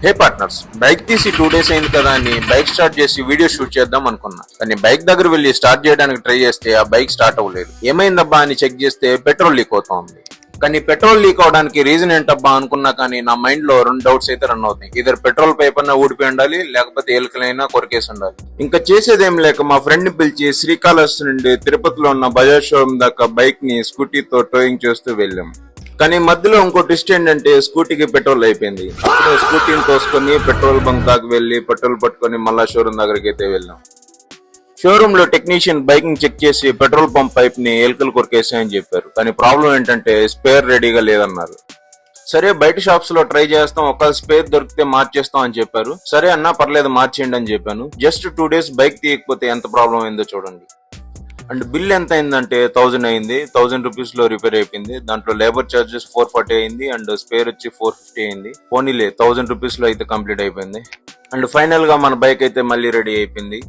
హే partners, bike తీసి 2 days అయింది కదా అని బైక్ స్టార్ట్ చేసి వీడియో షూట్ చేద్దాం అనుకున్నా. కానీ బైక్ దగ్గర వెళ్ళి స్టార్ట్ చేయడానికి ట్రై చేస్తే ఆ బైక్ స్టార్ట్ అవ్వలేదు. ఏమైందబ్బా అని చెక్ చేస్తే పెట్రోల్ లీక్ అవుతా ఉంది. కానీ పెట్రోల్ లీక్ అవడానికి రీజన్ ఏంటబ్బా అనుకున్నా కానీ నా మైండ్ లో 2 డౌట్స్ అయితే రన్ అవుతాయి. ఇద్దరు పెట్రోల్ పైప్ అన్నా ఊడిపోయి ఉండాలి, లేకపోతే ఎలుకలైనా కొరికేసి ఉండాలి. ఇంకా చేసేదేం లేక మా ఫ్రెండ్ ని పిలిచి శ్రీకాళహస్తి నుండి తిరుపతిలో ఉన్న బజాజ్ షోరూమ్ దాకా బైక్ ని స్కూటీతో టోయింగ్ చేస్తూ వెళ్ళాం. కానీ మధ్యలో ఇంకో ట్విస్ట్ ఏంటంటే స్కూటీకి పెట్రోల్ అయిపోయింది. అప్పుడే స్కూటీని తోసుకొని పెట్రోల్ బంక్ దాకా వెళ్లి పెట్రోల్ పట్టుకొని మళ్ళా షోరూమ్ దగ్గరికి అయితే వెళ్ళాం. షోరూమ్ లో టెక్నీషియన్ బైక్ ని చెక్ చేసి పెట్రోల్ పంప్ పైప్ ని ఎలుకలు కొరికేసాయని చెప్పారు. కానీ ప్రాబ్లం ఏంటంటే స్పేర్ రెడీగా లేదన్నారు. సరే బయట షాప్స్ లో ట్రై చేస్తాం, ఒకవేళ స్పేర్ దొరికితే మార్చేస్తాం అని చెప్పారు. సరే అన్నా పర్లేదు మార్చేయండి అని చెప్పాను. జస్ట్ 2 days బైక్ తీయకపోతే ఎంత ప్రాబ్లం అయిందో చూడండి. అండ్ బిల్ ఎంత అయిందంటే 1000 అయింది. 1000 రూపీస్ లో రిపేర్ అయిపోయింది. దాంట్లో లేబర్ చార్జెస్ 440 అయింది అండ్ స్పేర్ వచ్చి 450 అయింది. పోనీలే 1000 రూపీస్ లో అయితే కంప్లీట్ అయిపోయింది. అండ్ ఫైనల్ గా మన బైక్ అయితే మళ్ళీ రెడీ అయిపోయింది.